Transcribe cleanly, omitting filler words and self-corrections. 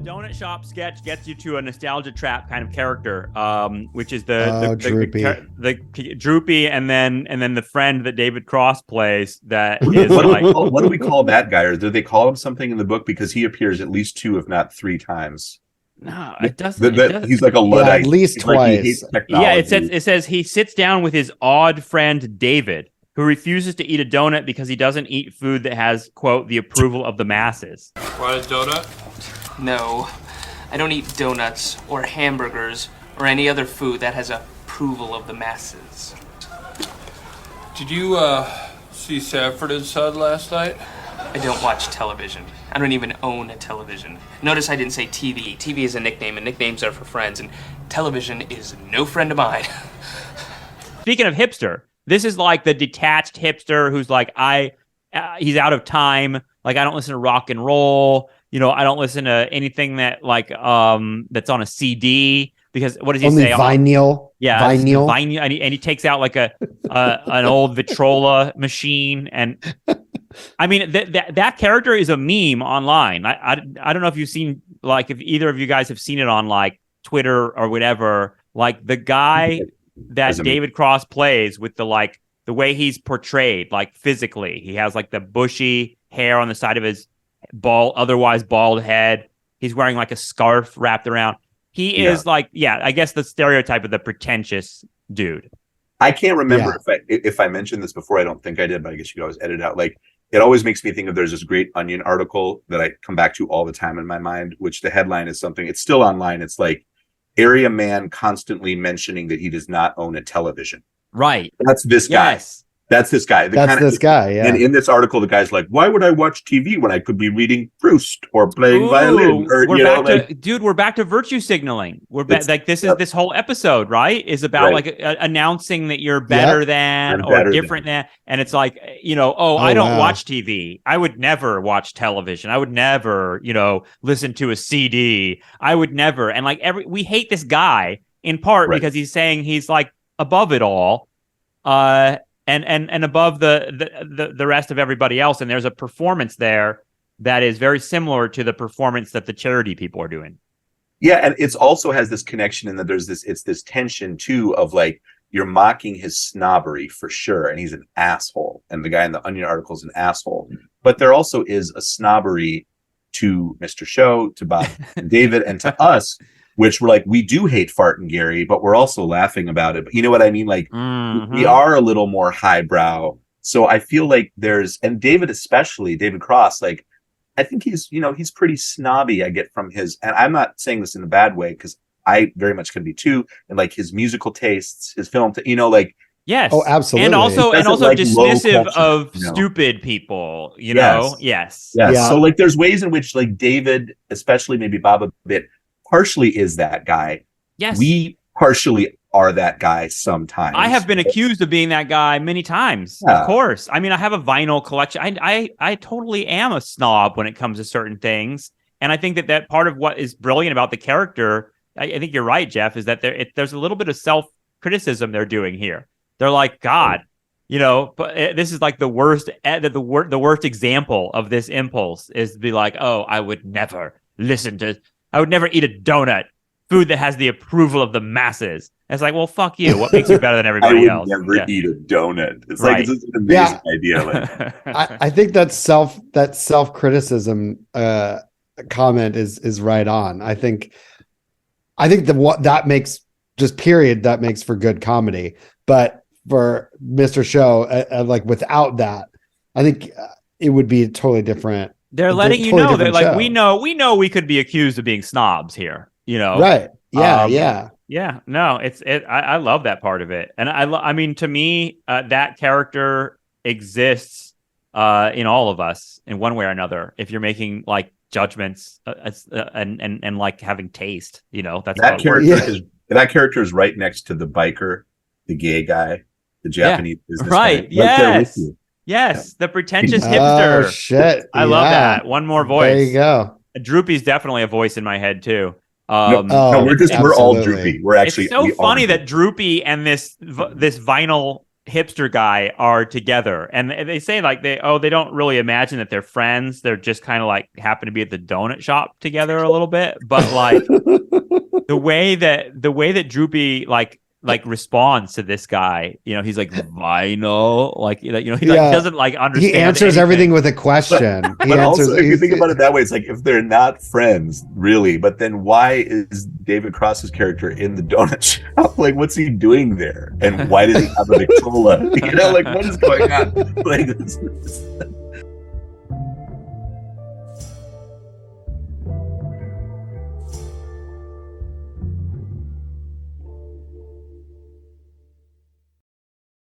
donut shop sketch gets you to a nostalgia trap kind of character, which is Droopy. the Droopy, and then the friend that David Cross plays. That What is like, what do we call that guy? Or do they call him something in the book? Because he appears at least 2, if not 3 times. no, it doesn't. He's like a Luddite. At least He's like, he hates twice. technology. Yeah, it says he sits down with his odd friend David, who refuses to eat a donut because he doesn't eat food that has, quote, the approval of the masses. Want a donut? No, I don't eat donuts or hamburgers or any other food that has approval of the masses. Did you see Sanford and Son last night? I don't watch television. I don't even own a television. Notice I didn't say TV. TV is a nickname, and nicknames are for friends, and television is no friend of mine. Speaking of hipster, this is like the detached hipster who's like, he's out of time. Like, I don't listen to rock and roll. I don't listen to anything that like that's on a CD, because what does he Only say? vinyl. Yeah, vinyl. And he takes out like an old Vitrola machine, and I mean that character is a meme online. I don't know if you've seen, like, if either of you guys have seen it on like Twitter or whatever. Like the guy that David Cross plays, with the way he's portrayed, like physically, he has like the bushy hair on the side of his otherwise bald head. He's wearing like a scarf wrapped around. He is like, I guess the stereotype of the pretentious dude. I can't remember if I mentioned this before. I don't think I did, but I guess you could always edit it out. Like, it always makes me think of, there's this great Onion article that I come back to all the time in my mind, which the headline is something, it's still online. It's like, area man constantly mentioning that he does not own a television. Right. That's this guy. Yes. That's this guy. This guy, yeah. And in this article, the guy's like, why would I watch TV when I could be reading Proust or playing violin? Or, we're back to virtue signaling. We're like, this whole episode, right, is about like announcing that you're better than or different than. And it's like, I don't watch TV. I would never watch television. I would never, listen to a CD. I would never. And like we hate this guy in part because he's saying he's like above it all. And above the rest of everybody else, and there's a performance there that is very similar to the performance that the charity people are doing. Yeah, and it's also has this connection in that there's this tension too of like, you're mocking his snobbery for sure, and he's an asshole, and the guy in the Onion article is an asshole, but there also is a snobbery to Mr. Show, to Bob and David, and to us, which we're like, we do hate Fartin Gary, but we're also laughing about it. But you know what I mean? Like, we are a little more highbrow. So I feel like and David, especially David Cross, like, I think he's pretty snobby. I get from his, and I'm not saying this in a bad way, because I very much can be too, and like his musical tastes, his film, like. Yes. Oh, absolutely. And also like dismissive of stupid people, Yes. Yeah. So like, there's ways in which like David, especially maybe Bob a bit, partially is that guy. Yes. We partially are that guy sometimes. I have been accused of being that guy many times. Of course. I mean, I have a vinyl collection. I totally am a snob when it comes to certain things. And I think that part of what is brilliant about the character, I think you're right, Geoff, is that there's a little bit of self-criticism they're doing here. They're like, God, but this is like the worst example of this impulse is to be like, oh, I would never eat a donut, food that has the approval of the masses. And it's like, well, fuck you. What makes you better than everybody else? I would never eat a donut. It's like, it's an amazing idea. Like, I think that self-criticism comment is right on. I think that makes for good comedy. But for Mr. Show, like without that, I think it would be totally different. They're letting you know that, like, we know we could be accused of being snobs here, Right. Yeah. Yeah. No, I love that part of it. And I mean, to me, that character exists in all of us in one way or another. If you're making like judgments and like having taste, that's that character that character is right next to the biker, the gay guy, the Japanese businessman. Right. Yes, the pretentious hipster. Oh, shit. I love that. One more voice. There you go. Droopy's definitely a voice in my head too. We're all Droopy. We're actually. It's so funny that Droopy and this vinyl hipster guy are together, and they say like they don't really imagine that they're friends. They're just kind of like happen to be at the donut shop together a little bit, but like the way that Droopy like responds to this guy, he's like vinyl, like he like doesn't like understand. He answers anything. Everything with a question. But also, if you think about it that way, it's like if they're not friends, really, but then why is David Cross's character in the donut shop? Like, what's he doing there? And why does he have a Victrola? Like what is going on? Like this.